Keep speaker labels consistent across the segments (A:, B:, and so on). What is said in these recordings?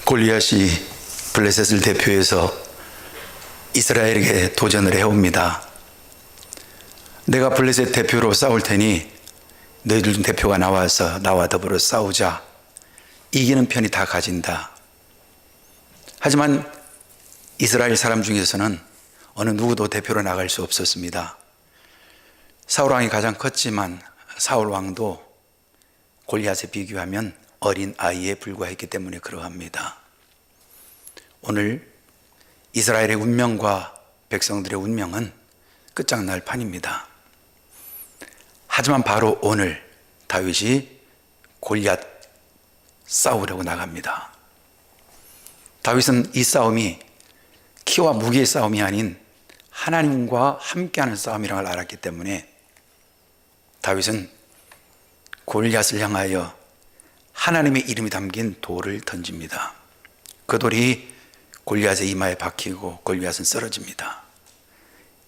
A: 골리앗이 블레셋을 대표해서 이스라엘에게 도전을 해옵니다. 내가 블레셋 대표로 싸울 테니 너희들 중 대표가 나와서 나와 더불어 싸우자. 이기는 편이 다 가진다. 하지만 이스라엘 사람 중에서는 어느 누구도 대표로 나갈 수 없었습니다. 사울 왕이 가장 컸지만 사울 왕도 골리앗에 비교하면 어린 아이에 불과했기 때문에 그러합니다. 오늘 이스라엘의 운명과 백성들의 운명은 끝장날 판입니다. 하지만 바로 오늘 다윗이 골리앗 싸우려고 나갑니다. 다윗은 이 싸움이 키와 무게의 싸움이 아닌 하나님과 함께하는 싸움이라는 걸 알았기 때문에 다윗은 골리앗을 향하여 하나님의 이름이 담긴 돌을 던집니다. 그 돌이 골리앗의 이마에 박히고 골리앗은 쓰러집니다.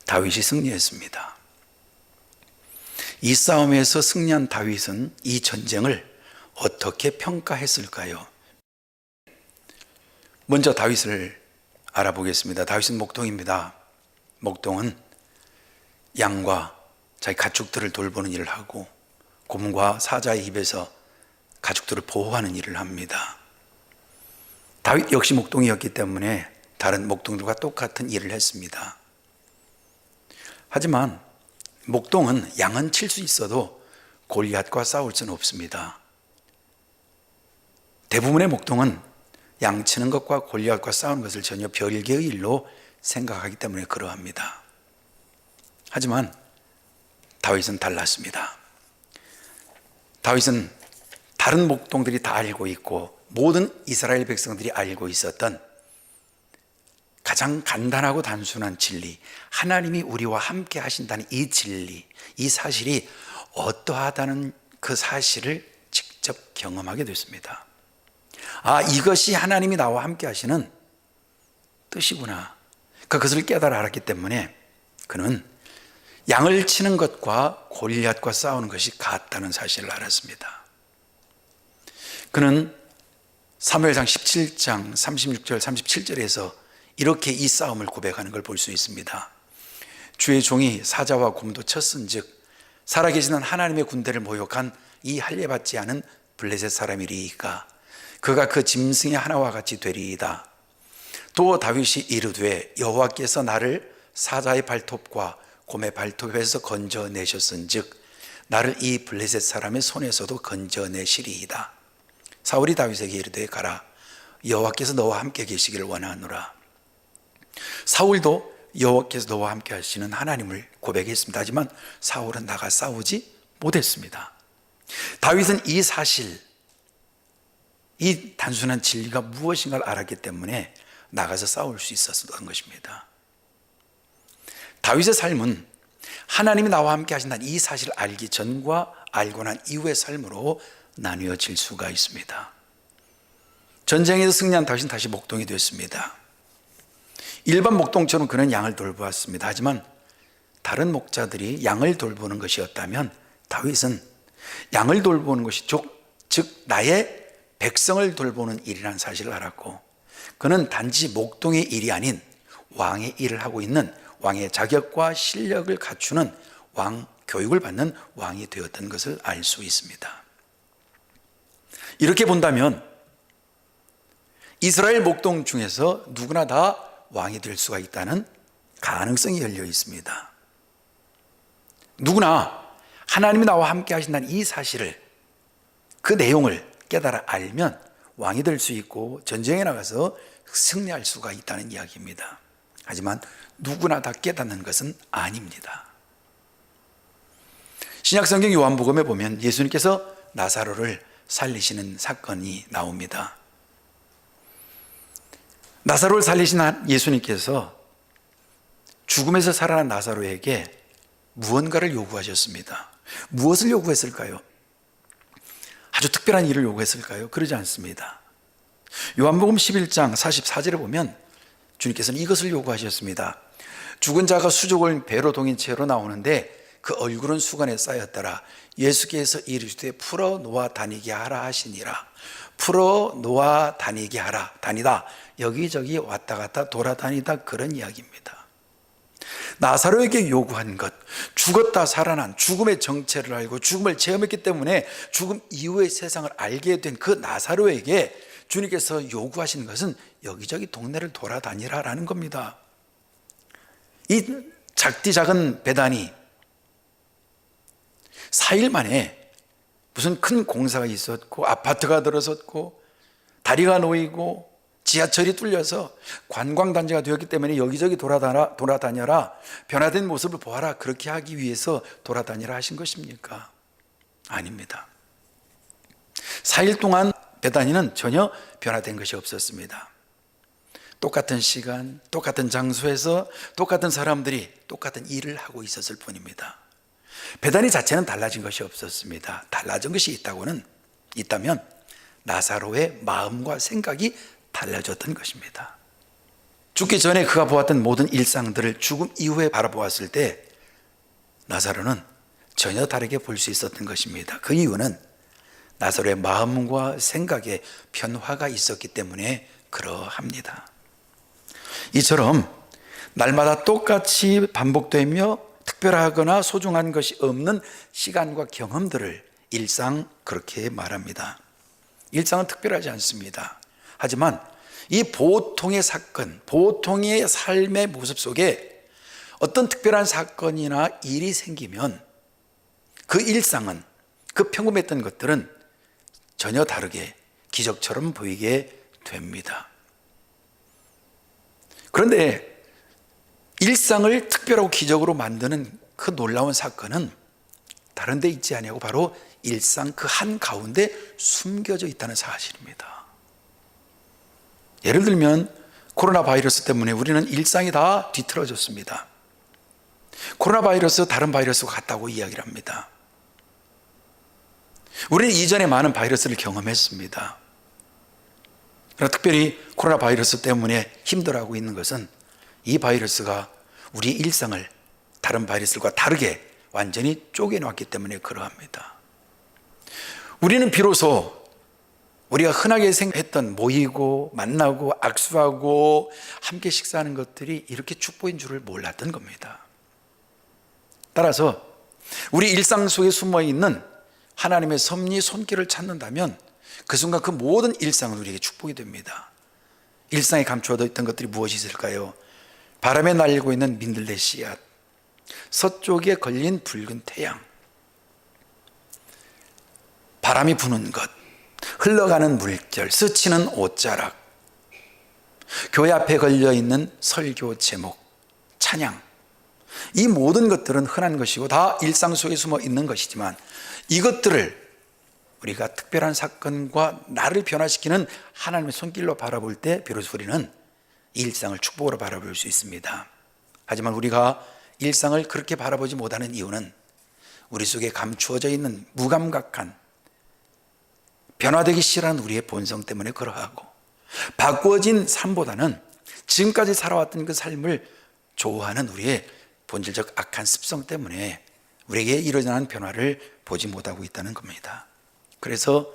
A: 다윗이 승리했습니다. 이 싸움에서 승리한 다윗은 이 전쟁을 어떻게 평가했을까요? 먼저 다윗을 알아보겠습니다. 다윗은 목동입니다. 목동은 양과 자기 가축들을 돌보는 일을 하고 곰과 사자의 입에서 가축들을 보호하는 일을 합니다. 다윗 역시 목동이었기 때문에 다른 목동들과 똑같은 일을 했습니다. 하지만 목동은 양은 칠 수 있어도 골리앗과 싸울 수는 없습니다. 대부분의 목동은 양 치는 것과 골리앗과 싸우는 것을 전혀 별개의 일로 생각하기 때문에 그러합니다. 하지만 다윗은 달랐습니다. 다윗은 다른 목동들이 다 알고 있고 모든 이스라엘 백성들이 알고 있었던 가장 간단하고 단순한 진리, 하나님이 우리와 함께 하신다는 이 진리, 이 사실이 어떠하다는 그 사실을 직접 경험하게 됐습니다. 아, 이것이 하나님이 나와 함께 하시는 뜻이구나. 그것을 깨달아 알았기 때문에 그는 양을 치는 것과 골리앗과 싸우는 것이 같다는 사실을 알았습니다. 그는 사무엘상 17장 36절 37절에서 이렇게 이 싸움을 고백하는 걸 볼 수 있습니다. 주의 종이 사자와 곰도 쳤은즉 살아계시는 하나님의 군대를 모욕한 이 할례받지 않은 블레셋 사람이리이까 그가 그 짐승의 하나와 같이 되리이다. 또 다윗이 이르되 여호와께서 나를 사자의 발톱과 곰의 발톱에서 건져내셨은즉 나를 이 블레셋 사람의 손에서도 건져내시리이다. 사울이 다윗에게 이르되 가라 여호와께서 너와 함께 계시기를 원하노라. 사울도 여호와께서 너와 함께 하시는 하나님을 고백했습니다. 하지만 사울은 나가 싸우지 못했습니다. 다윗은 이 사실, 이 단순한 진리가 무엇인가를 알았기 때문에 나가서 싸울 수 있었던 것입니다. 다윗의 삶은 하나님이 나와 함께 하신다는 이 사실을 알기 전과 알고 난 이후의 삶으로 나뉘어질 수가 있습니다. 전쟁에서 승리한 다윗은 다시 목동이 됐습니다. 일반 목동처럼 그는 양을 돌보았습니다. 하지만 다른 목자들이 양을 돌보는 것이었다면 다윗은 양을 돌보는 것이 즉 나의 백성을 돌보는 일이라는 사실을 알았고 그는 단지 목동의 일이 아닌 왕의 일을 하고 있는 왕의 자격과 실력을 갖추는 왕 교육을 받는 왕이 되었던 것을 알 수 있습니다. 이렇게 본다면 이스라엘 목동 중에서 누구나 다 왕이 될 수가 있다는 가능성이 열려 있습니다. 누구나 하나님이 나와 함께 하신다는 이 사실을, 그 내용을 깨달아 알면 왕이 될 수 있고 전쟁에 나가서 승리할 수가 있다는 이야기입니다. 하지만 누구나 다 깨닫는 것은 아닙니다. 신약성경 요한복음에 보면 예수님께서 나사로를 살리시는 사건이 나옵니다. 나사로를 살리신 예수님께서 죽음에서 살아난 나사로에게 무언가를 요구하셨습니다. 무엇을 요구했을까요? 아주 특별한 일을 요구했을까요? 그러지 않습니다. 요한복음 11장 44절에 보면 주님께서는 이것을 요구하셨습니다. 죽은 자가 수족을 배로 동인 채로 나오는데 그 얼굴은 수건에 쌓였더라. 예수께서 이르시되 풀어 놓아 다니게 하라 하시니라. 풀어 놓아 다니게 하라. 다니다. 여기저기 왔다 갔다 돌아다니다. 그런 이야기입니다. 나사로에게 요구한 것, 죽었다 살아난 죽음의 정체를 알고 죽음을 체험했기 때문에 죽음 이후의 세상을 알게 된 그 나사로에게 주님께서 요구하신 것은 여기저기 동네를 돌아다니라라는 겁니다. 이 작디 작은 베다니 4일 만에 무슨 큰 공사가 있었고 아파트가 들어섰고 다리가 놓이고 지하철이 뚫려서 관광단지가 되었기 때문에 여기저기 돌아다녀라, 변화된 모습을 보아라, 그렇게 하기 위해서 돌아다니라 하신 것입니까? 아닙니다. 4일 동안 베다니는 전혀 변화된 것이 없었습니다. 똑같은 시간, 똑같은 장소에서 똑같은 사람들이 똑같은 일을 하고 있었을 뿐입니다. 베다니 자체는 달라진 것이 없었습니다. 달라진 것이 있다면 나사로의 마음과 생각이 달라졌던 것입니다. 죽기 전에 그가 보았던 모든 일상들을 죽음 이후에 바라보았을 때 나사로는 전혀 다르게 볼 수 있었던 것입니다. 그 이유는 나사로의 마음과 생각에 변화가 있었기 때문에 그러합니다. 이처럼 날마다 똑같이 반복되며 특별하거나 소중한 것이 없는 시간과 경험들을 일상, 그렇게 말합니다. 일상은 특별하지 않습니다. 하지만 이 보통의 사건, 보통의 삶의 모습 속에 어떤 특별한 사건이나 일이 생기면 그 일상은, 그 평범했던 것들은 전혀 다르게 기적처럼 보이게 됩니다. 그런데 일상을 특별하고 기적으로 만드는 그 놀라운 사건은 다른 데 있지 아니하고 바로 일상 그 한가운데 숨겨져 있다는 사실입니다. 예를 들면 코로나 바이러스 때문에 우리는 일상이 다 뒤틀어졌습니다. 코로나 바이러스 다른 바이러스와 같다고 이야기를 합니다. 우리는 이전에 많은 바이러스를 경험했습니다. 그러나 특별히 코로나 바이러스 때문에 힘들어하고 있는 것은 이 바이러스가 우리 일상을 다른 바이러스들과 다르게 완전히 쪼개놓았기 때문에 그러합니다. 우리는 비로소 우리가 흔하게 했던 모이고 만나고 악수하고 함께 식사하는 것들이 이렇게 축복인 줄을 몰랐던 겁니다. 따라서 우리 일상 속에 숨어있는 하나님의 섭리 손길을 찾는다면 그 순간 그 모든 일상은 우리에게 축복이 됩니다. 일상에 감추어져 있던 것들이 무엇이 있을까요? 바람에 날리고 있는 민들레 씨앗, 서쪽에 걸린 붉은 태양, 바람이 부는 것, 흘러가는 물결, 스치는 옷자락, 교회 앞에 걸려있는 설교 제목, 찬양, 이 모든 것들은 흔한 것이고 다 일상 속에 숨어 있는 것이지만 이것들을 우리가 특별한 사건과 나를 변화시키는 하나님의 손길로 바라볼 때 비로소 우리는 이 일상을 축복으로 바라볼 수 있습니다. 하지만 우리가 일상을 그렇게 바라보지 못하는 이유는 우리 속에 감추어져 있는 무감각한, 변화되기 싫어하는 우리의 본성 때문에 그러하고, 바꾸어진 삶보다는 지금까지 살아왔던 그 삶을 좋아하는 우리의 본질적 악한 습성 때문에 우리에게 일어나는 변화를 보지 못하고 있다는 겁니다. 그래서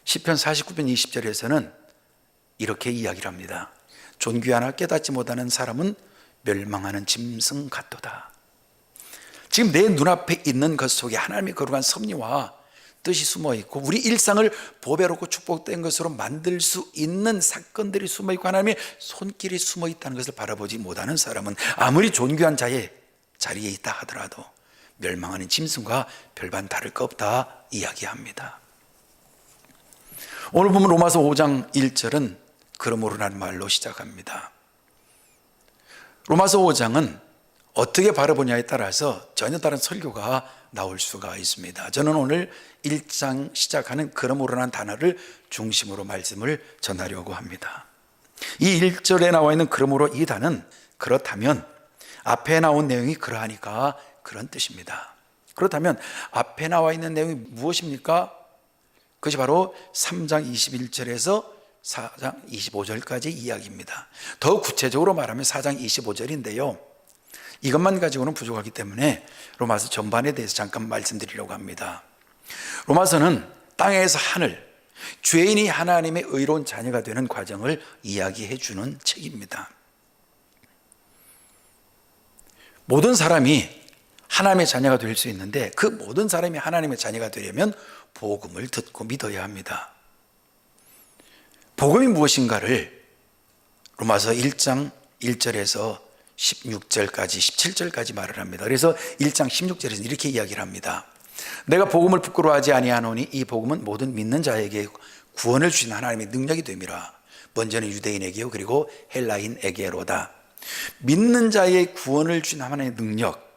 A: 시편 49편 20절에서는 이렇게 이야기를 합니다. 존귀하나 깨닫지 못하는 사람은 멸망하는 짐승 같도다. 지금 내 눈앞에 있는 것 속에 하나님의 거룩한 섭리와 뜻이 숨어 있고 우리 일상을 보배롭고 축복된 것으로 만들 수 있는 사건들이 숨어 있고 하나님의 손길이 숨어 있다는 것을 바라보지 못하는 사람은 아무리 존귀한 자의 자리에 있다 하더라도 멸망하는 짐승과 별반 다를 것 없다 이야기합니다. 오늘 보면 로마서 5장 1절은 그러므로라는 말로 시작합니다. 로마서 5장은 어떻게 바라보냐에 따라서 전혀 다른 설교가 나올 수가 있습니다. 저는 오늘 1장 시작하는 그러므로라는 단어를 중심으로 말씀을 전하려고 합니다. 이 1절에 나와 있는 그러므로 이 단은 그렇다면 앞에 나온 내용이 그러하니까 그런 뜻입니다. 그렇다면 앞에 나와 있는 내용이 무엇입니까? 그것이 바로 3장 21절에서 4장 25절까지 이야기입니다. 더 구체적으로 말하면 4장 25절인데요. 이것만 가지고는 부족하기 때문에 로마서 전반에 대해서 잠깐 말씀드리려고 합니다. 로마서는 땅에서 하늘, 죄인이 하나님의 의로운 자녀가 되는 과정을 이야기해 주는 책입니다. 모든 사람이 하나님의 자녀가 될 수 있는데 그 모든 사람이 하나님의 자녀가 되려면 복음을 듣고 믿어야 합니다. 복음이 무엇인가를 로마서 1장 1절에서 16절까지 17절까지 말을 합니다. 그래서 1장 16절에서 이렇게 이야기를 합니다. 내가 복음을 부끄러워하지 아니하노니 이 복음은 모든 믿는 자에게 구원을 주신 하나님의 능력이 됨이라. 먼저는 유대인에게요 그리고 헬라인에게로다. 믿는 자의 구원을 주신 하나님의 능력,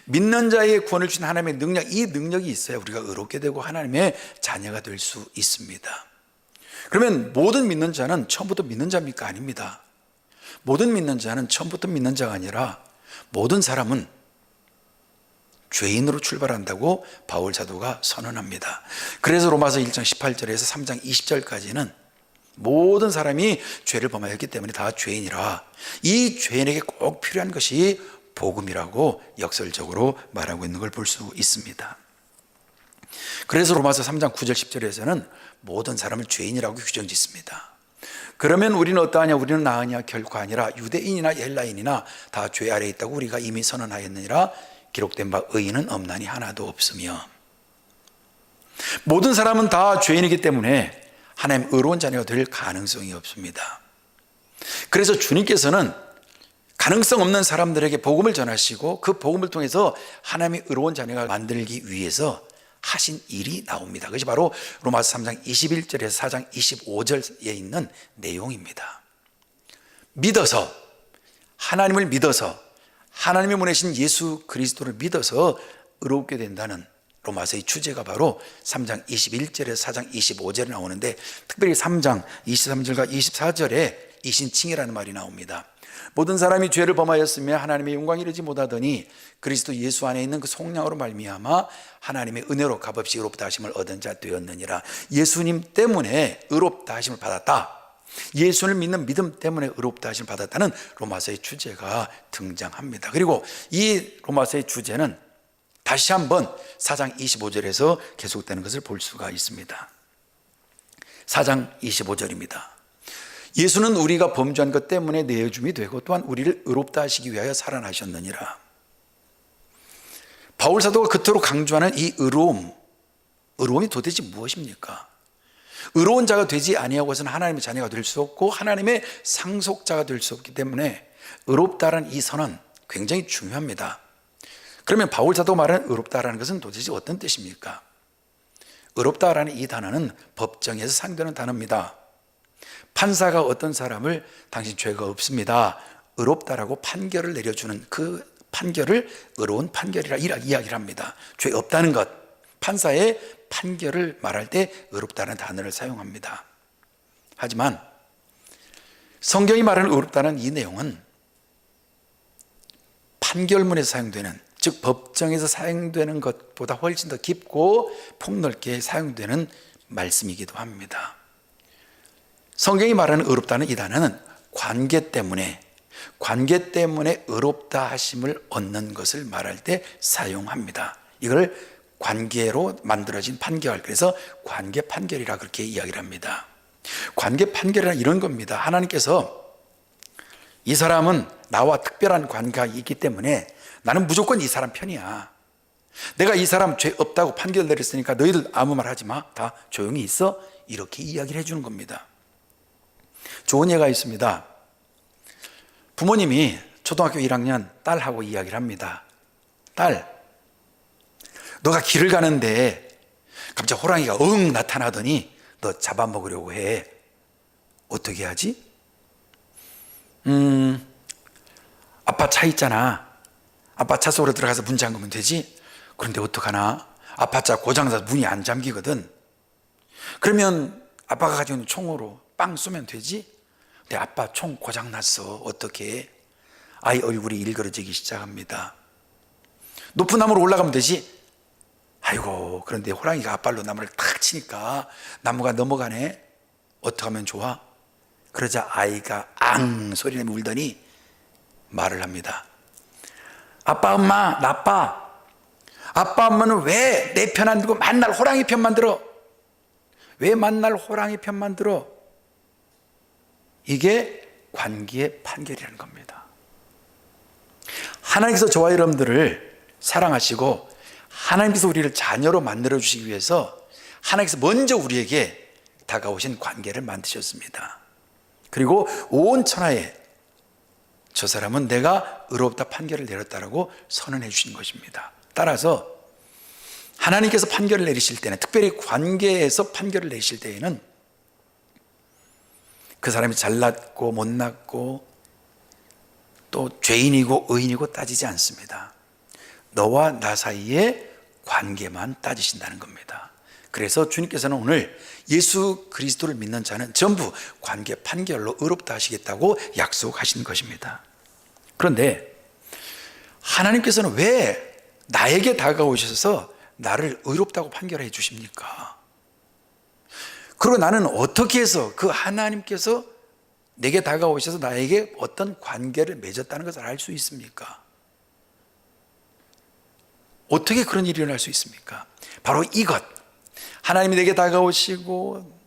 A: 믿는 자의 구원을 주신 하나님의 능력, 이 능력이 있어야 우리가 의롭게 되고 하나님의 자녀가 될 수 있습니다. 그러면 모든 믿는 자는 처음부터 믿는 자입니까? 아닙니다. 모든 믿는 자는 처음부터 믿는 자가 아니라 모든 사람은 죄인으로 출발한다고 바울 사도가 선언합니다. 그래서 로마서 1장 18절에서 3장 20절까지는 모든 사람이 죄를 범하였기 때문에 다 죄인이라, 이 죄인에게 꼭 필요한 것이 복음이라고 역설적으로 말하고 있는 걸 볼 수 있습니다. 그래서 로마서 3장 9절 10절에서는 모든 사람을 죄인이라고 규정짓습니다. 그러면 우리는 어떠하냐? 우리는 나으냐? 결코 아니라 유대인이나 헬라인이나 다 죄 아래에 있다고 우리가 이미 선언하였느니라. 기록된 바 의인은 없나니 하나도 없으며. 모든 사람은 다 죄인이기 때문에 하나님 의로운 자녀가 될 가능성이 없습니다. 그래서 주님께서는 가능성 없는 사람들에게 복음을 전하시고 그 복음을 통해서 하나님의 의로운 자녀가 만들기 위해서 하신 일이 나옵니다. 그것이 바로 로마서 3장 21절에서 4장 25절에 있는 내용입니다. 믿어서, 하나님을 믿어서, 하나님이 보내신 예수 그리스도를 믿어서 의롭게 된다는 로마서의 주제가 바로 3장 21절에서 4장 25절에 나오는데, 특별히 3장 23절과 24절에 이신칭이라는 말이 나옵니다. 모든 사람이 죄를 범하였으며 하나님의 영광에 이르지 못하더니 그리스도 예수 안에 있는 그 속량으로 말미암아 하나님의 은혜로 값없이 의롭다 하심을 얻은 자 되었느니라. 예수님 때문에 의롭다 하심을 받았다, 예수를 믿는 믿음 때문에 의롭다 하심을 받았다는 로마서의 주제가 등장합니다. 그리고 이 로마서의 주제는 다시 한번 4장 25절에서 계속되는 것을 볼 수가 있습니다. 4장 25절입니다. 예수는 우리가 범죄한 것 때문에 내어줌이 되고 또한 우리를 의롭다 하시기 위하여 살아나셨느니라. 바울 사도가 그토록 강조하는 이 의로움이 도대체 무엇입니까? 의로운 자가 되지 아니하고서는 하나님의 자녀가 될 수 없고 하나님의 상속자가 될 수 없기 때문에 의롭다라는 이 선언 굉장히 중요합니다. 그러면 바울 사도가 말하는 의롭다라는 것은 도대체 어떤 뜻입니까? 의롭다라는 이 단어는 법정에서 사용되는 단어입니다. 판사가 어떤 사람을 당신 죄가 없습니다, 의롭다라고 판결을 내려주는 그 판결을 의로운 판결이라 이야기를 합니다. 죄 없다는 것, 판사의 판결을 말할 때 의롭다는 단어를 사용합니다. 하지만 성경이 말하는 의롭다는 이 내용은 판결문에서 사용되는, 즉 법정에서 사용되는 것보다 훨씬 더 깊고 폭넓게 사용되는 말씀이기도 합니다. 성경이 말하는 의롭다는 이 단어는 관계 때문에 의롭다 하심을 얻는 것을 말할 때 사용합니다. 이걸 관계로 만들어진 판결, 그래서 관계 판결이라 그렇게 이야기를 합니다. 관계 판결이란 이런 겁니다. 하나님께서 이 사람은 나와 특별한 관계가 있기 때문에 나는 무조건 이 사람 편이야, 내가 이 사람 죄 없다고 판결 내렸으니까 너희들 아무 말 하지 마, 다 조용히 있어, 이렇게 이야기를 해주는 겁니다. 좋은 예가 있습니다. 부모님이 초등학교 1학년 딸하고 이야기를 합니다. 딸, 너가 길을 가는데 갑자기 호랑이가 나타나더니 너 잡아먹으려고 해. 어떻게 하지? 아빠 차 있잖아. 아빠 차 속으로 들어가서 문 잠그면 되지? 그런데 어떡하나? 아빠 차 고장나서 문이 안 잠기거든. 그러면 아빠가 가지고 있는 총으로 빵 쏘면 되지? 근데 아빠 총 고장났어. 어떻게 해? 아이 얼굴이 일그러지기 시작합니다. 높은 나무로 올라가면 되지? 아이고, 그런데 호랑이가 앞발로 나무를 탁 치니까 나무가 넘어가네. 어떻게 하면 좋아? 그러자 아이가 앙 소리내며 울더니 말을 합니다. 아빠 엄마 나빠. 아빠 엄마는 왜 내 편 안 들고 맨날 호랑이 편만 들어? 왜 만날 호랑이 편만 들어? 이게 관계의 판결이라는 겁니다. 하나님께서 저와 여러분들을 사랑하시고 하나님께서 우리를 자녀로 만들어 주시기 위해서 하나님께서 먼저 우리에게 다가오신 관계를 만드셨습니다. 그리고 온 천하에 저 사람은 내가 의롭다 판결을 내렸다라고 선언해 주신 것입니다. 따라서 하나님께서 판결을 내리실 때는, 특별히 관계에서 판결을 내리실 때에는 그 사람이 잘났고 못났고 또 죄인이고 의인이고 따지지 않습니다. 너와 나 사이의 관계만 따지신다는 겁니다. 그래서 주님께서는 오늘 예수 그리스도를 믿는 자는 전부 관계 판결로 의롭다 하시겠다고 약속하신 것입니다. 그런데 하나님께서는 왜 나에게 다가오셔서 나를 의롭다고 판결해 주십니까? 그리고 나는 어떻게 해서 그 하나님께서 내게 다가오셔서 나에게 어떤 관계를 맺었다는 것을 알 수 있습니까? 어떻게 그런 일이 일어날 수 있습니까? 바로 이것, 하나님이 내게 다가오시고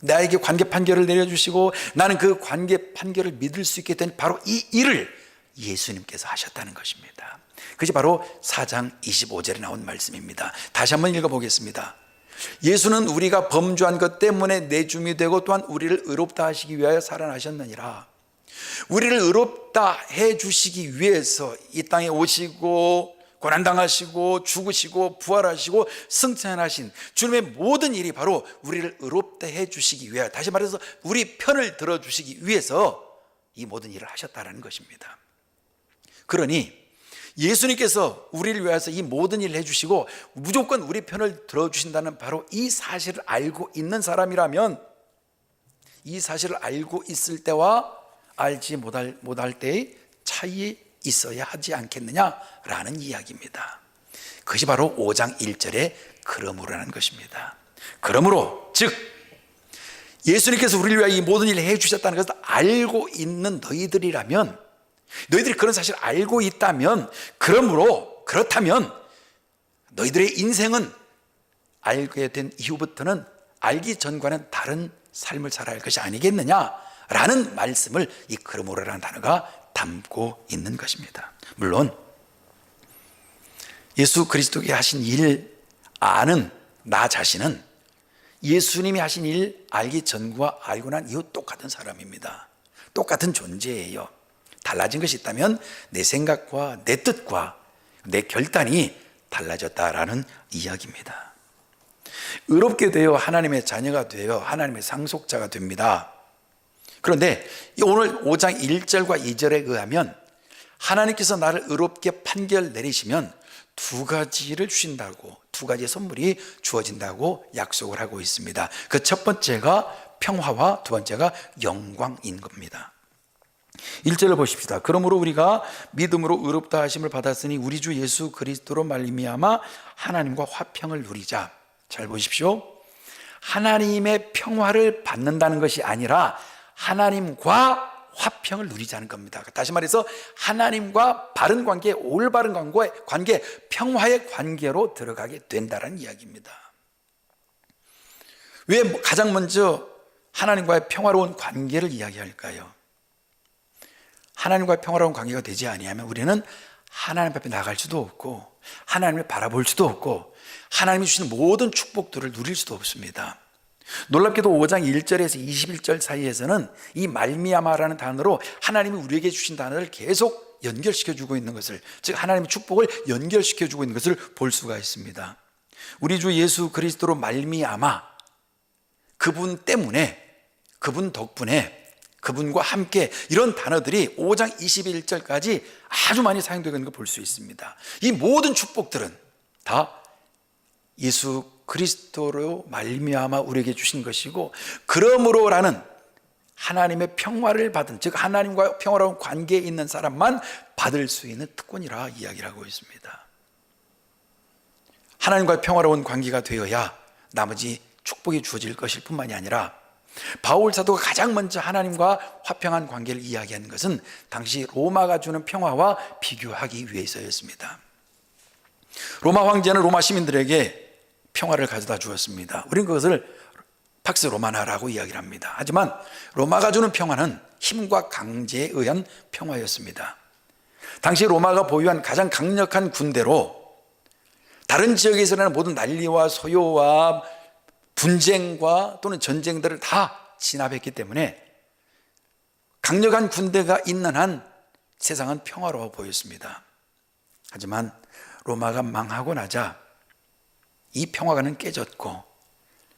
A: 나에게 관계 판결을 내려주시고 나는 그 관계 판결을 믿을 수 있게 된 바로 이 일을 예수님께서 하셨다는 것입니다. 그것이 바로 4장 25절에 나온 말씀입니다. 다시 한번 읽어보겠습니다. 예수는 우리가 범죄한 것 때문에 내줌이 되고 또한 우리를 의롭다 하시기 위하여 살아나셨느니라. 우리를 의롭다 해주시기 위해서 이 땅에 오시고 고난당하시고 죽으시고 부활하시고 승천하신 주님의 모든 일이 바로 우리를 의롭다 해주시기 위하여, 다시 말해서 우리 편을 들어주시기 위해서 이 모든 일을 하셨다는 것입니다. 그러니 예수님께서 우리를 위해서 이 모든 일을 해주시고 무조건 우리 편을 들어주신다는 바로 이 사실을 알고 있는 사람이라면, 이 사실을 알고 있을 때와 알지 못할 때의 차이 있어야 하지 않겠느냐라는 이야기입니다. 그것이 바로 5장 1절의 그러므로라는 것입니다. 그러므로 즉 예수님께서 우리를 위하여 이 모든 일을 해주셨다는 것을 알고 있는 너희들이라면, 너희들이 그런 사실을 알고 있다면, 그렇다면 너희들의 인생은 알게 된 이후부터는 알기 전과는 다른 삶을 살아야 할 것이 아니겠느냐라는 말씀을 이 그러므로라는 단어가 담고 있는 것입니다. 물론 예수 그리스도께 하신 일 아는 나 자신은 예수님이 하신 일 알기 전과 알고 난 이후 똑같은 사람입니다. 똑같은 존재예요. 달라진 것이 있다면 내 생각과 내 뜻과 내 결단이 달라졌다라는 이야기입니다. 의롭게 되어 하나님의 자녀가 되어 하나님의 상속자가 됩니다. 그런데 오늘 5장 1절과 2절에 의하면 하나님께서 나를 의롭게 판결 내리시면 두 가지를 주신다고, 두 가지의 선물이 주어진다고 약속을 하고 있습니다. 그 첫 번째가 평화와 두 번째가 영광인 겁니다. 1절을 보십시다. 그러므로 우리가 믿음으로 의롭다 하심을 받았으니 우리 주 예수 그리스도로 말미암아 하나님과 화평을 누리자. 잘 보십시오. 하나님의 평화를 받는다는 것이 아니라 하나님과 화평을 누리자는 겁니다. 다시 말해서 하나님과 바른 관계, 올바른 관계, 평화의 관계로 들어가게 된다는 이야기입니다. 왜 가장 먼저 하나님과의 평화로운 관계를 이야기할까요? 하나님과의 평화로운 관계가 되지 아니하면 우리는 하나님 앞에 나갈 수도 없고 하나님을 바라볼 수도 없고 하나님이 주시는 모든 축복들을 누릴 수도 없습니다. 놀랍게도 5장 1절에서 21절 사이에서는 이 말미암아라는 단어로 하나님이 우리에게 주신 단어를 계속 연결시켜주고 있는 것을, 즉 하나님의 축복을 연결시켜주고 있는 것을 볼 수가 있습니다. 우리 주 예수 그리스도로 말미암아, 그분 때문에, 그분 덕분에, 그분과 함께, 이런 단어들이 5장 21절까지 아주 많이 사용되고 있는 걸 볼 수 있습니다. 이 모든 축복들은 다 예수 그리스도로 말미암아 우리에게 주신 것이고, 그러므로라는 하나님의 평화를 받은, 즉 하나님과 평화로운 관계에 있는 사람만 받을 수 있는 특권이라 이야기를 하고 있습니다. 하나님과 평화로운 관계가 되어야 나머지 축복이 주어질 것일 뿐만이 아니라, 바울 사도가 가장 먼저 하나님과 화평한 관계를 이야기하는 것은 당시 로마가 주는 평화와 비교하기 위해서였습니다. 로마 황제는 로마 시민들에게 평화를 가져다 주었습니다. 우리는 그것을 팍스 로마나라고 이야기를 합니다. 하지만 로마가 주는 평화는 힘과 강제에 의한 평화였습니다. 당시 로마가 보유한 가장 강력한 군대로 다른 지역에서 일어나는 모든 난리와 소요와 분쟁과 또는 전쟁들을 다 진압했기 때문에 강력한 군대가 있는 한 세상은 평화로워 보였습니다. 하지만 로마가 망하고 나자 이 평화관은 깨졌고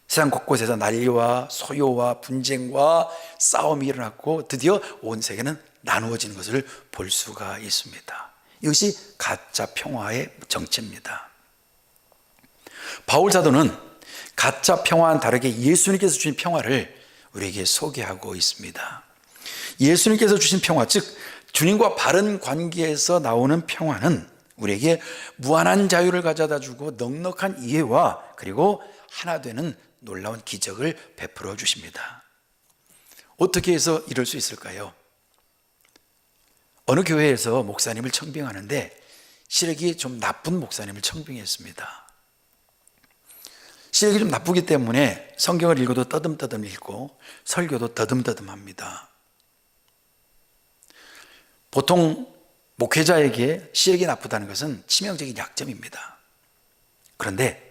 A: 세상 곳곳에서 난리와 소요와 분쟁과 싸움이 일어났고 드디어 온 세계는 나누어지는 것을 볼 수가 있습니다. 이것이 가짜 평화의 정체입니다. 바울 사도는 가짜 평화와는 다르게 예수님께서 주신 평화를 우리에게 소개하고 있습니다. 예수님께서 주신 평화, 즉 주님과 바른 관계에서 나오는 평화는 우리에게 무한한 자유를 가져다 주고 넉넉한 이해와 그리고 하나 되는 놀라운 기적을 베풀어 주십니다. 어떻게 해서 이럴 수 있을까요? 어느 교회에서 목사님을 청빙하는데 시력이 좀 나쁜 목사님을 청빙했습니다. 시력이 좀 나쁘기 때문에 성경을 읽어도 떠듬떠듬 읽고 설교도 더듬더듬합니다. 보통 목회자에게 시력이 나쁘다는 것은 치명적인 약점입니다. 그런데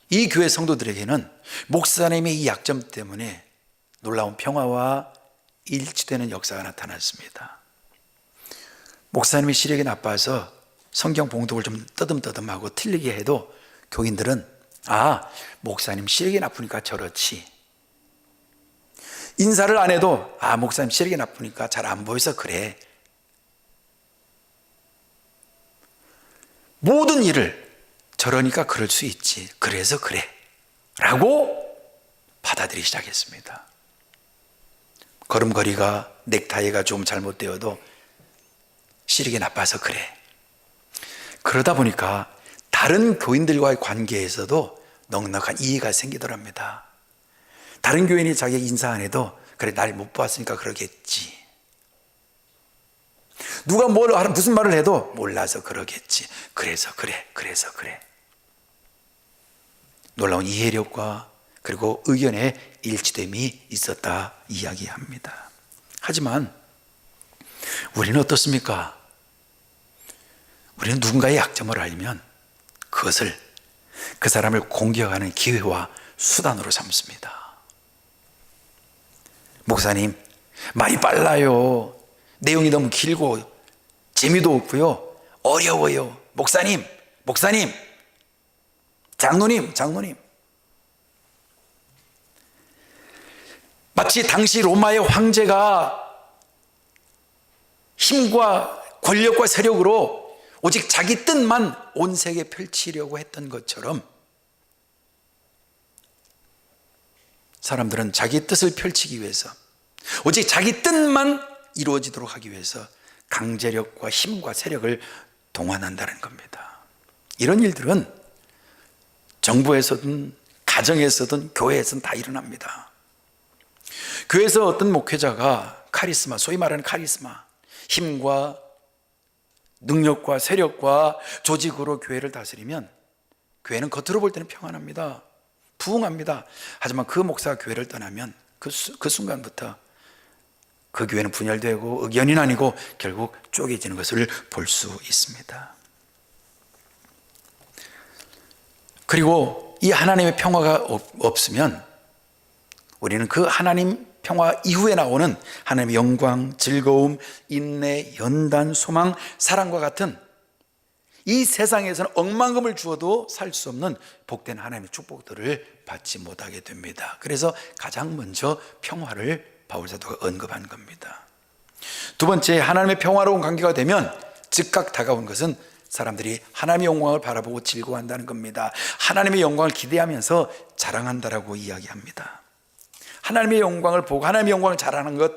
A: 이 교회 성도들에게는 목사님의 이 약점 때문에 놀라운 평화와 일치되는 역사가 나타났습니다. 목사님이 시력이 나빠서 성경 봉독을 좀 떠듬떠듬하고 틀리게 해도 교인들은 목사님 시력이 나쁘니까 저렇지. 인사를 안 해도 목사님 시력이 나쁘니까 잘 안 보여서 그래. 모든 일을 저러니까 그럴 수 있지. 그래서 그래. 라고 받아들이기 시작했습니다. 걸음걸이가 넥타이가 좀 잘못되어도 시력이 나빠서 그래. 그러다 보니까 다른 교인들과의 관계에서도 넉넉한 이해가 생기더랍니다. 다른 교인이 자기 인사 안 해도 그래 날 못 봤으니까 그러겠지. 누가 무슨 말을 해도 몰라서 그러겠지. 그래서 그래. 놀라운 이해력과 그리고 의견의 일치됨이 있었다 이야기합니다. 하지만 우리는 어떻습니까? 우리는 누군가의 약점을 알면 그것을 그 사람을 공격하는 기회와 수단으로 삼습니다. 목사님, 말이 빨라요. 내용이 너무 길고 재미도 없고요. 어려워요. 목사님, 장로님. 마치 당시 로마의 황제가 힘과 권력과 세력으로 오직 자기 뜻만 온 세계에 펼치려고 했던 것처럼 사람들은 자기 뜻을 펼치기 위해서 오직 자기 뜻만 이루어지도록 하기 위해서 강제력과 힘과 세력을 동원한다는 겁니다. 이런 일들은 정부에서든 가정에서든 교회에서든 다 일어납니다. 교회에서 어떤 목회자가 카리스마, 소위 말하는 카리스마, 힘과 능력과 세력과 조직으로 교회를 다스리면 교회는 겉으로 볼 때는 평안합니다. 부흥합니다. 하지만 그 목사가 교회를 떠나면 그 순간부터 그 교회는 분열되고 의견이 나뉘고 결국 쪼개지는 것을 볼 수 있습니다. 그리고 이 하나님의 평화가 없으면 우리는 그 하나님 평화 이후에 나오는 하나님의 영광, 즐거움, 인내, 연단, 소망, 사랑과 같은 이 세상에서는 억만금을 주어도 살 수 없는 복된 하나님의 축복들을 받지 못하게 됩니다. 그래서 가장 먼저 평화를 바울사도가 언급한 겁니다. 두 번째, 하나님의 평화로운 관계가 되면 즉각 다가온 것은 사람들이 하나님의 영광을 바라보고 즐거워한다는 겁니다. 하나님의 영광을 기대하면서 자랑한다라고 이야기합니다. 하나님의 영광을 보고 하나님의 영광을 자랑하는 것,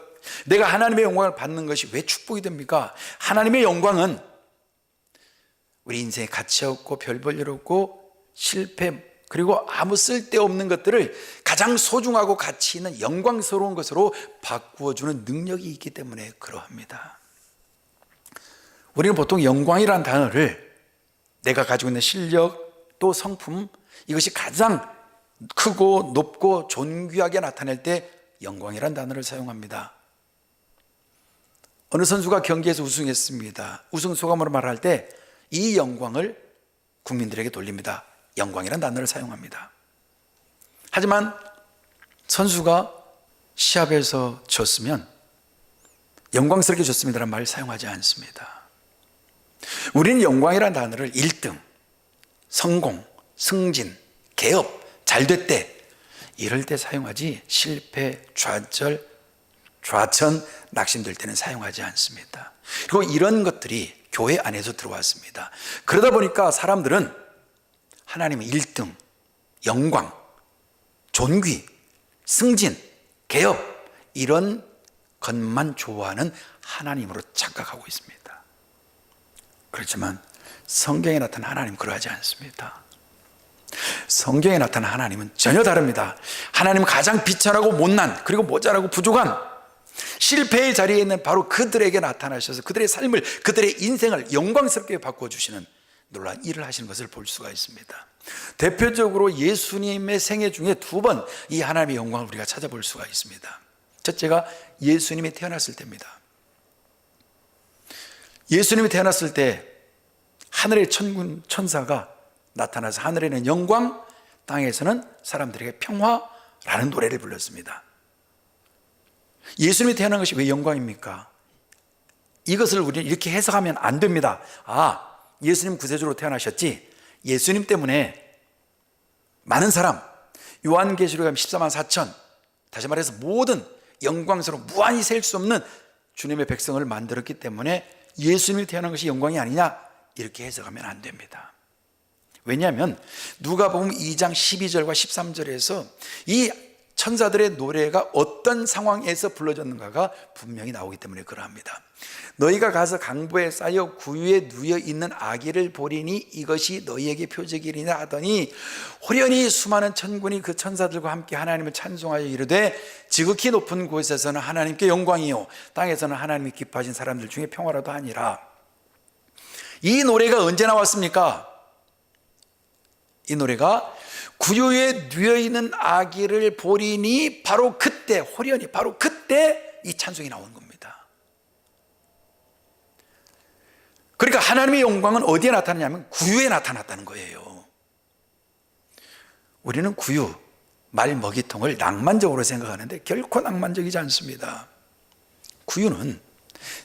A: 내가 하나님의 영광을 받는 것이 왜 축복이 됩니까? 하나님의 영광은 우리 인생에 가치 없고 별 볼 일 없고 실패 그리고 아무 쓸데없는 것들을 가장 소중하고 가치 있는 영광스러운 것으로 바꾸어주는 능력이 있기 때문에 그러합니다. 우리는 보통 영광이라는 단어를 내가 가지고 있는 실력 또 성품, 이것이 가장 크고 높고 존귀하게 나타낼 때 영광이란 단어를 사용합니다. 어느 선수가 경기에서 우승했습니다. 우승 소감으로 말할 때 이 영광을 국민들에게 돌립니다. 영광이란 단어를 사용합니다. 하지만 선수가 시합에서 졌으면 영광스럽게 졌습니다라는 말을 사용하지 않습니다. 우리는 영광이란 단어를 1등, 성공, 승진, 개업, 잘됐대 이럴 때 사용하지 실패, 좌절, 좌천, 낙심될 때는 사용하지 않습니다. 그리고 이런 것들이 교회 안에서 들어왔습니다. 그러다 보니까 사람들은 하나님의 1등, 영광, 존귀, 승진, 개업 이런 것만 좋아하는 하나님으로 착각하고 있습니다. 그렇지만 성경에 나타난 하나님은 그러하지 않습니다. 성경에 나타난 하나님은 전혀 다릅니다. 하나님은 가장 비천하고 못난 그리고 모자라고 부족한 실패의 자리에 있는 바로 그들에게 나타나셔서 그들의 삶을, 그들의 인생을 영광스럽게 바꿔주시는 놀라운 일을 하시는 것을 볼 수가 있습니다. 대표적으로 예수님의 생애 중에 2번 이 하나님의 영광을 우리가 찾아볼 수가 있습니다. 첫째가 예수님이 태어났을 때입니다. 예수님이 태어났을 때 하늘의 천군 천사가 나타나서 하늘에는 영광, 땅에서는 사람들에게 평화라는 노래를 불렀습니다. 예수님이 태어난 것이 왜 영광입니까? 이것을 우리는 이렇게 해석하면 안 됩니다. 예수님 구세주로 태어나셨지, 예수님 때문에 많은 사람, 요한계시록에 14만 4천, 다시 말해서 모든 영광스러운 무한히 셀 수 없는 주님의 백성을 만들었기 때문에 예수님이 태어난 것이 영광이 아니냐, 이렇게 해석하면 안 됩니다. 왜냐하면 누가복음 2장 12절과 13절에서 이 천사들의 노래가 어떤 상황에서 불러졌는가가 분명히 나오기 때문에 그러합니다. 너희가 가서 강보에 쌓여 구유에 누워 있는 아기를 보리니 이것이 너희에게 표적이리라 하더니 호련히 수많은 천군이 그 천사들과 함께 하나님을 찬송하여 이르되 지극히 높은 곳에서는 하나님께 영광이요 땅에서는 하나님이 기뻐하신 사람들 중에 평화라도 하니라. 이 노래가 언제 나왔습니까? 이 노래가 구유에 누워있는 아기를 보리니 바로 그때, 호련히 바로 그때 이 찬송이 나온 겁니다. 그러니까 하나님의 영광은 어디에 나타나냐면 구유에 나타났다는 거예요. 우리는 구유, 말 먹이통을 낭만적으로 생각하는데 결코 낭만적이지 않습니다. 구유는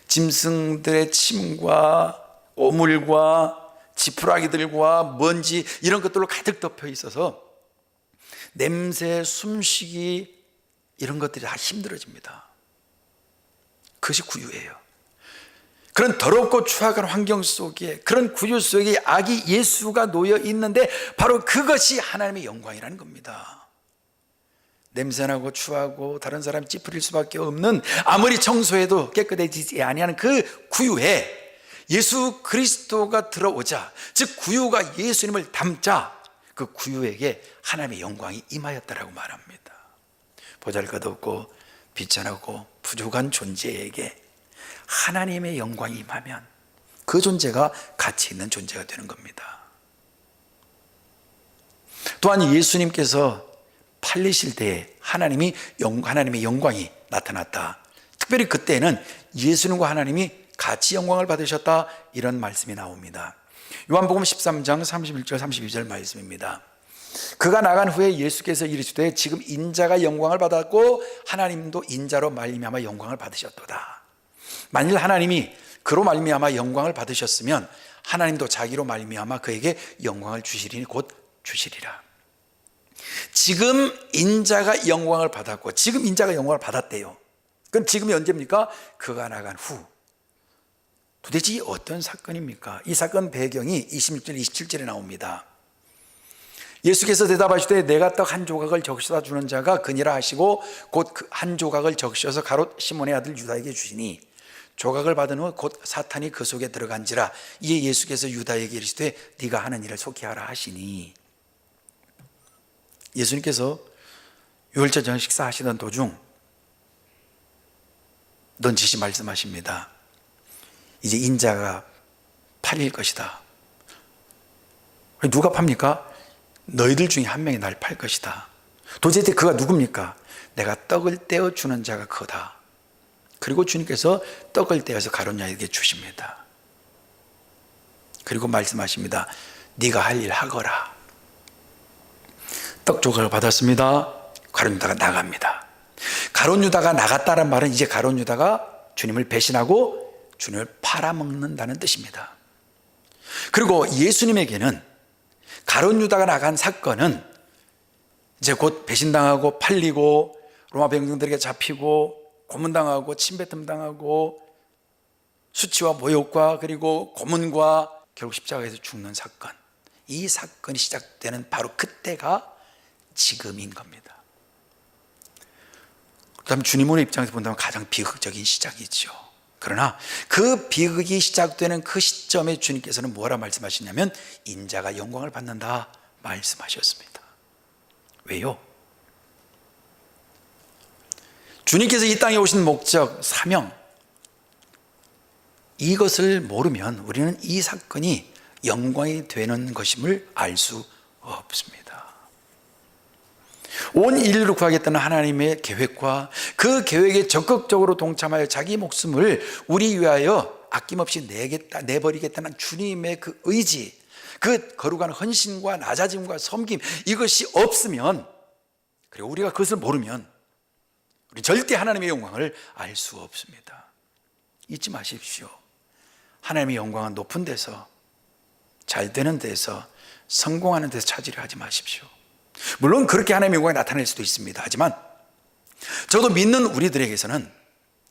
A: 짐승들의 침과 오물과 지푸라기들과 먼지 이런 것들로 가득 덮여 있어서 냄새, 숨쉬기 이런 것들이 다 힘들어집니다. 그것이 구유예요. 그런 더럽고 추악한 환경 속에, 그런 구유 속에 아기 예수가 놓여 있는데 바로 그것이 하나님의 영광이라는 겁니다. 냄새나고 추하고 다른 사람 찌푸릴 수밖에 없는, 아무리 청소해도 깨끗해지지 아니하는 그 구유에 예수 그리스도가 들어오자, 즉 구유가 예수님을 담자 그 구유에게 하나님의 영광이 임하였다라고 말합니다. 보잘것없고 비천하고 부족한 존재에게 하나님의 영광이 임하면 그 존재가 가치 있는 존재가 되는 겁니다. 또한 예수님께서 팔리실 때에 하나님의 영광이 나타났다. 특별히 그때는 예수님과 하나님이 같이 영광을 받으셨다, 이런 말씀이 나옵니다. 요한복음 13장 31절 32절 말씀입니다. 그가 나간 후에 예수께서 이르시되 지금 인자가 영광을 받았고 하나님도 인자로 말미암아 영광을 받으셨도다. 만일 하나님이 그로 말미암아 영광을 받으셨으면 하나님도 자기로 말미암아 그에게 영광을 주시리니 곧 주시리라. 지금 인자가 영광을 받았고, 지금 인자가 영광을 받았대요. 그럼 지금이 언제입니까? 그가 나간 후. 도대체 어떤 사건입니까? 이 사건 배경이 26절 27절에 나옵니다. 예수께서 대답하시되 내가 떡 한 조각을 적셔다 주는 자가 그니라 하시고 곧 그 한 조각을 적셔서 가롯 시몬의 아들 유다에게 주시니 조각을 받은 후 곧 사탄이 그 속에 들어간지라. 이에 예수께서 유다에게 이르시되 네가 하는 일을 속히 하라 하시니, 예수님께서 유월절 저녁 식사하시던 도중 넌지시 말씀하십니다. 이제 인자가 팔릴 것이다. 누가 팝니까? 너희들 중에 한 명이 날 팔 것이다. 도대체 그가 누굽니까? 내가 떡을 떼어주는 자가 그다. 그리고 주님께서 떡을 떼어서 가룟유다에게 주십니다. 그리고 말씀하십니다. 네가 할 일 하거라. 떡 조각을 받았습니다. 가룟유다가 나갑니다. 가룟유다가 나갔다는 말은 이제 가룟유다가 주님을 배신하고 주님을 팔아먹는다는 뜻입니다. 그리고 예수님에게는 가룟유다가 나간 사건은 이제 곧 배신당하고 팔리고 로마 병정들에게 잡히고 고문당하고 침뱉음 당하고 수치와 모욕과 그리고 고문과 결국 십자가에서 죽는 사건, 이 사건이 시작되는 바로 그때가 지금인 겁니다. 그다음 주님의 입장에서 본다면 가장 비극적인 시작이죠. 그러나 그 비극이 시작되는 그 시점에 주님께서는 뭐라 말씀하시냐면 인자가 영광을 받는다 말씀하셨습니다. 왜요? 주님께서 이 땅에 오신 목적, 사명, 이것을 모르면 우리는 이 사건이 영광이 되는 것임을 알 수 없습니다. 온 인류를 구하겠다는 하나님의 계획과 그 계획에 적극적으로 동참하여 자기 목숨을 우리 위하여 아낌없이 내버리겠다는 주님의 그 의지, 그 거룩한 헌신과 낮아짐과 섬김, 이것이 없으면, 그리고 우리가 그것을 모르면 우리 절대 하나님의 영광을 알 수 없습니다. 잊지 마십시오. 하나님의 영광은 높은 데서, 잘 되는 데서, 성공하는 데서 찾으려 하지 마십시오. 물론 그렇게 하나님의 영광이 나타날 수도 있습니다. 하지만 저도 믿는 우리들에게서는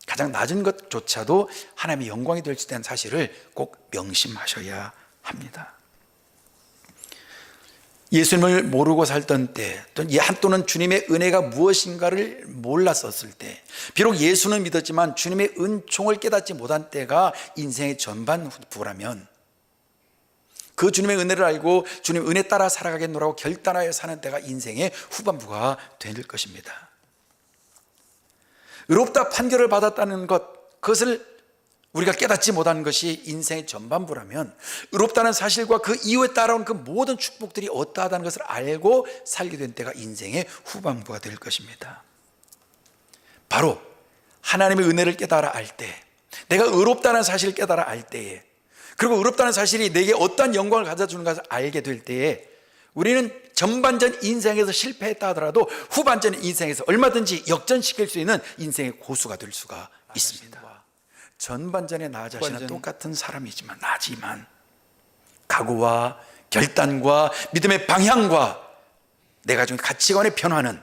A: 가장 낮은 것조차도 하나님의 영광이 될 수 있다는 사실을 꼭 명심하셔야 합니다. 예수님을 모르고 살던 때, 또는 주님의 은혜가 무엇인가를 몰랐었을 때, 비록 예수는 믿었지만 주님의 은총을 깨닫지 못한 때가 인생의 전반부라면, 그 주님의 은혜를 알고 주님 은혜 따라 살아가겠노라고 결단하여 사는 때가 인생의 후반부가 될 것입니다. 의롭다 판결을 받았다는 것, 그것을 우리가 깨닫지 못한 것이 인생의 전반부라면, 의롭다는 사실과 그 이후에 따라온 그 모든 축복들이 어떠하다는 것을 알고 살게 된 때가 인생의 후반부가 될 것입니다. 바로 하나님의 은혜를 깨달아 알 때, 내가 의롭다는 사실을 깨달아 알 때에, 그리고 의롭다는 사실이 내게 어떠한 영광을 가져주는 것을 알게 될 때에 우리는 전반전 인생에서 실패했다 하더라도 후반전 인생에서 얼마든지 역전시킬 수 있는 인생의 고수가 될 수가 있습니다. 전반전에 나 자신은 똑같은 사람이지만 각오와 결단과 믿음의 방향과 내가 준 가치관의 변화는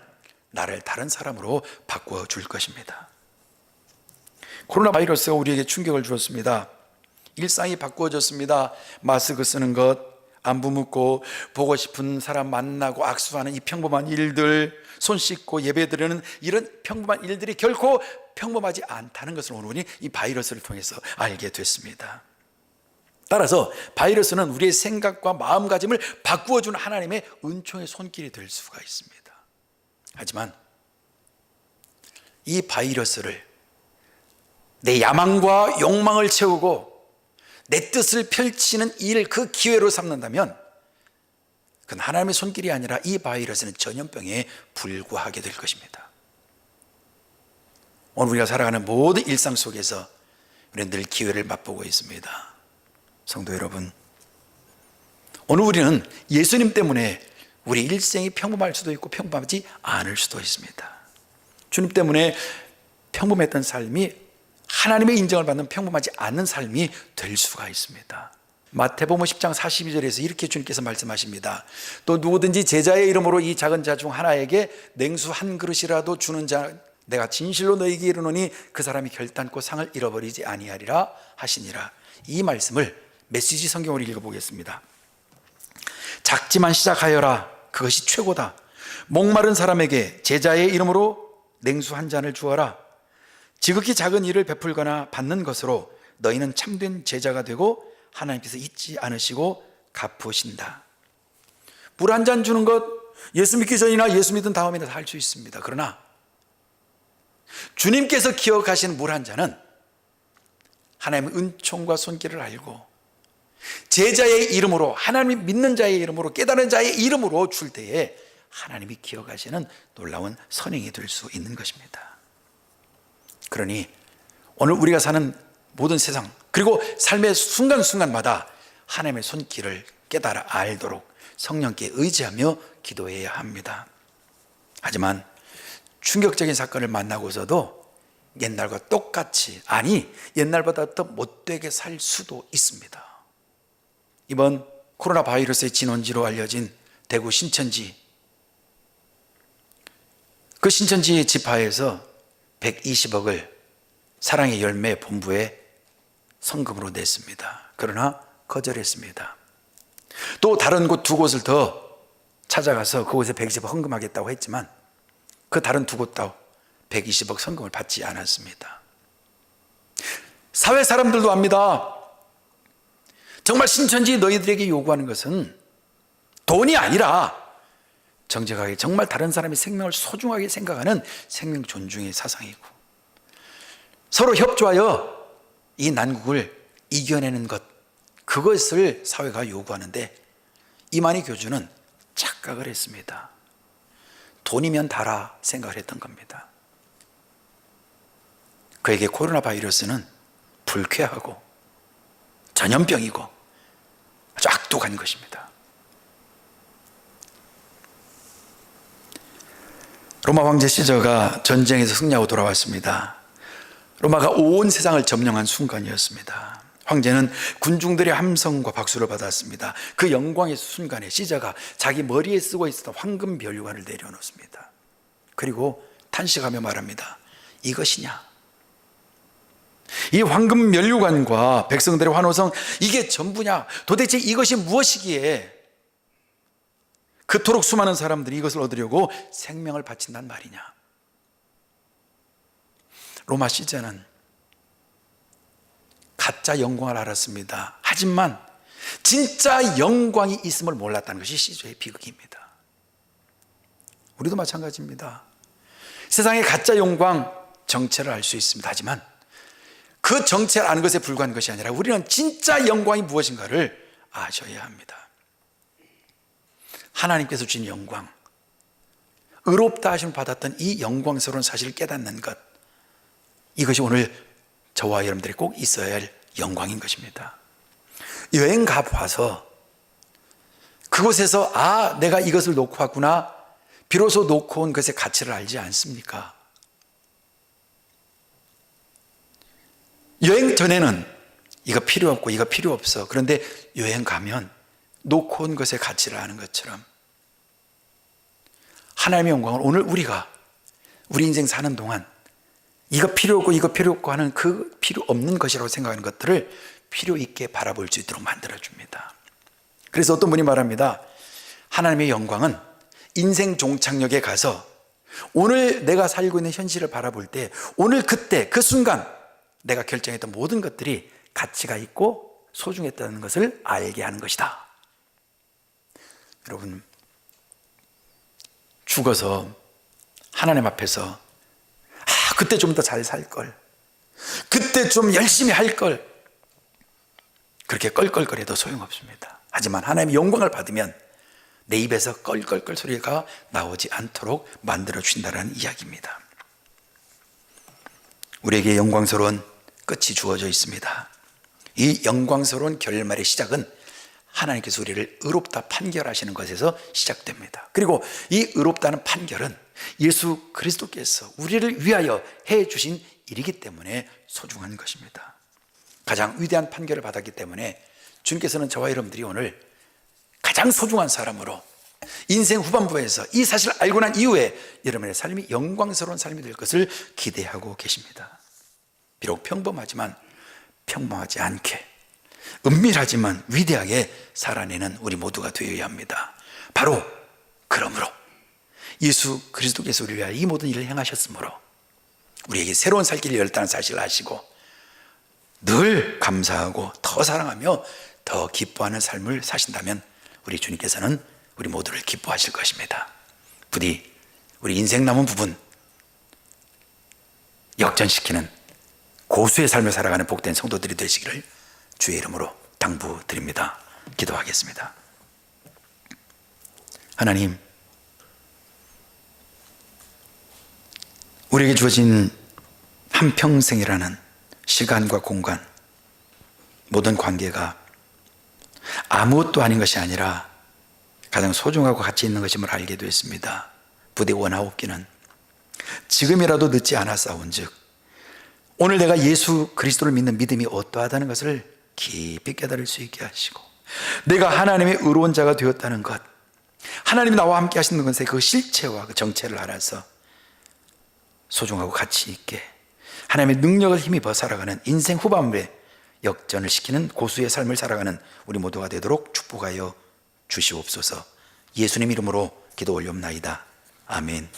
A: 나를 다른 사람으로 바꾸어 줄 것입니다. 코로나 바이러스가 우리에게 충격을 주었습니다. 일상이 바꾸어졌습니다. 마스크 쓰는 것, 안부 묻고 보고 싶은 사람 만나고 악수하는 이 평범한 일들, 손 씻고 예배드리는 이런 평범한 일들이 결코 평범하지 않다는 것을 오늘 우리 이 바이러스를 통해서 알게 됐습니다. 따라서 바이러스는 우리의 생각과 마음가짐을 바꾸어주는 하나님의 은총의 손길이 될 수가 있습니다. 하지만 이 바이러스를 내 야망과 욕망을 채우고 내 뜻을 펼치는 일, 그 기회로 삼는다면 그건 하나님의 손길이 아니라 이 바이러스는 전염병에 불과하게 될 것입니다. 오늘 우리가 살아가는 모든 일상 속에서 우리는 늘 기회를 맛보고 있습니다. 성도 여러분, 오늘 우리는 예수님 때문에 우리 일생이 평범할 수도 있고 평범하지 않을 수도 있습니다. 주님 때문에 평범했던 삶이 하나님의 인정을 받는 평범하지 않은 삶이 될 수가 있습니다. 마태복음 10장 42절에서 이렇게 주님께서 말씀하십니다. 또 누구든지 제자의 이름으로 이 작은 자 중 하나에게 냉수 한 그릇이라도 주는 자, 내가 진실로 너희에게 이르노니 그 사람이 결단코 상을 잃어버리지 아니하리라 하시니라. 이 말씀을 메시지 성경으로 읽어보겠습니다. 작지만 시작하여라. 그것이 최고다. 목마른 사람에게 제자의 이름으로 냉수 한 잔을 주어라. 지극히 작은 일을 베풀거나 받는 것으로 너희는 참된 제자가 되고 하나님께서 잊지 않으시고 갚으신다. 물 한 잔 주는 것, 예수 믿기 전이나 예수 믿은 다음이나 다 할 수 있습니다. 그러나 주님께서 기억하시는 물 한 잔은 하나님의 은총과 손길을 알고 제자의 이름으로, 하나님 믿는 자의 이름으로, 깨달은 자의 이름으로 줄 때에 하나님이 기억하시는 놀라운 선행이 될 수 있는 것입니다. 그러니 오늘 우리가 사는 모든 세상, 그리고 삶의 순간순간마다 하나님의 손길을 깨달아 알도록 성령께 의지하며 기도해야 합니다. 하지만 충격적인 사건을 만나고서도 옛날과 똑같이, 아니 옛날보다 더 못되게 살 수도 있습니다. 이번 코로나 바이러스의 진원지로 알려진 대구 신천지, 그 신천지 지파에서 120억을 사랑의 열매 본부에 성금으로 냈습니다. 그러나 거절했습니다. 또 다른 곳 두 곳을 더 찾아가서 그곳에 120억 헌금하겠다고 했지만 그 다른 두 곳도 120억 헌금을 받지 않았습니다. 사회 사람들도 압니다. 정말 신천지 너희들에게 요구하는 것은 돈이 아니라 정직하게 정말 다른 사람의 생명을 소중하게 생각하는 생명 존중의 사상이고, 서로 협조하여 이 난국을 이겨내는 것, 그것을 사회가 요구하는데 이만희 교주는 착각을 했습니다. 돈이면 다라 생각을 했던 겁니다. 그에게 코로나 바이러스는 불쾌하고 전염병이고 아주 악독한 것입니다. 로마 황제 시저가 전쟁에서 승리하고 돌아왔습니다. 로마가 온 세상을 점령한 순간이었습니다. 황제는 군중들의 함성과 박수를 받았습니다. 그 영광의 순간에 시저가 자기 머리에 쓰고 있었던 황금 멸류관을 내려놓습니다. 그리고 탄식하며 말합니다. 이것이냐? 이 황금 멸류관과 백성들의 환호성, 이게 전부냐? 도대체 이것이 무엇이기에 그토록 수많은 사람들이 이것을 얻으려고 생명을 바친단 말이냐? 로마 시저는 가짜 영광을 알았습니다. 하지만 진짜 영광이 있음을 몰랐다는 것이 시저의 비극입니다. 우리도 마찬가지입니다. 세상의 가짜 영광, 정체를 알 수 있습니다. 하지만 그 정체를 아는 것에 불과한 것이 아니라 우리는 진짜 영광이 무엇인가를 아셔야 합니다. 하나님께서 주신 영광, 의롭다 하심을 받았던 이 영광스러운 사실을 깨닫는 것, 이것이 오늘 저와 여러분들이 꼭 있어야 할 영광인 것입니다. 여행 가봐서 그곳에서 내가 이것을 놓고 왔구나, 비로소 놓고 온 것의 가치를 알지 않습니까? 여행 전에는 이거 필요 없고 이거 필요 없어. 그런데 여행 가면 놓고 온 것의 가치를 아는 것처럼 하나님의 영광을 오늘 우리가 우리 인생 사는 동안 이거 필요 없고 이거 필요 없고 하는 그 필요 없는 것이라고 생각하는 것들을 필요 있게 바라볼 수 있도록 만들어줍니다. 그래서 어떤 분이 말합니다. 하나님의 영광은 인생 종착역에 가서 오늘 내가 살고 있는 현실을 바라볼 때 오늘 그때 그 순간 내가 결정했던 모든 것들이 가치가 있고 소중했다는 것을 알게 하는 것이다. 여러분, 죽어서 하나님 앞에서 그때 좀 더 잘 살 걸, 그때 좀 열심히 할 걸, 그렇게 껄껄거려도 소용없습니다. 하지만 하나님의 영광을 받으면 내 입에서 껄껄껄 소리가 나오지 않도록 만들어 주신다는 이야기입니다. 우리에게 영광스러운 끝이 주어져 있습니다. 이 영광스러운 결말의 시작은 하나님께서 우리를 의롭다 판결하시는 것에서 시작됩니다. 그리고 이 의롭다는 판결은 예수 그리스도께서 우리를 위하여 해 주신 일이기 때문에 소중한 것입니다. 가장 위대한 판결을 받았기 때문에 주님께서는 저와 여러분들이 오늘 가장 소중한 사람으로 인생 후반부에서 이 사실을 알고 난 이후에 여러분의 삶이 영광스러운 삶이 될 것을 기대하고 계십니다. 비록 평범하지만 평범하지 않게, 은밀하지만 위대하게 살아내는 우리 모두가 되어야 합니다. 바로 그러므로 예수 그리스도께서 우리를 위하여 이 모든 일을 행하셨으므로 우리에게 새로운 살 길을 열었다는 사실을 아시고 늘 감사하고 더 사랑하며 더 기뻐하는 삶을 사신다면 우리 주님께서는 우리 모두를 기뻐하실 것입니다. 부디 우리 인생 남은 부분 역전시키는 고수의 삶을 살아가는 복된 성도들이 되시기를 주의 이름으로 당부드립니다. 기도하겠습니다. 하나님, 우리에게 주어진 한평생이라는 시간과 공간, 모든 관계가 아무것도 아닌 것이 아니라 가장 소중하고 가치 있는 것임을 알게 되었습니다. 부디 원하옵기는 지금이라도 늦지 않았사온즉 오늘 내가 예수 그리스도를 믿는 믿음이 어떠하다는 것을 깊이 깨달을 수 있게 하시고, 내가 하나님의 의로운 자가 되었다는 것, 하나님이 나와 함께 하시는 것의 그 실체와 그 정체를 알아서 소중하고 가치 있게 하나님의 능력을 힘입어 살아가는 인생 후반부에 역전을 시키는 고수의 삶을 살아가는 우리 모두가 되도록 축복하여 주시옵소서. 예수님 이름으로 기도 올리옵나이다. 아멘.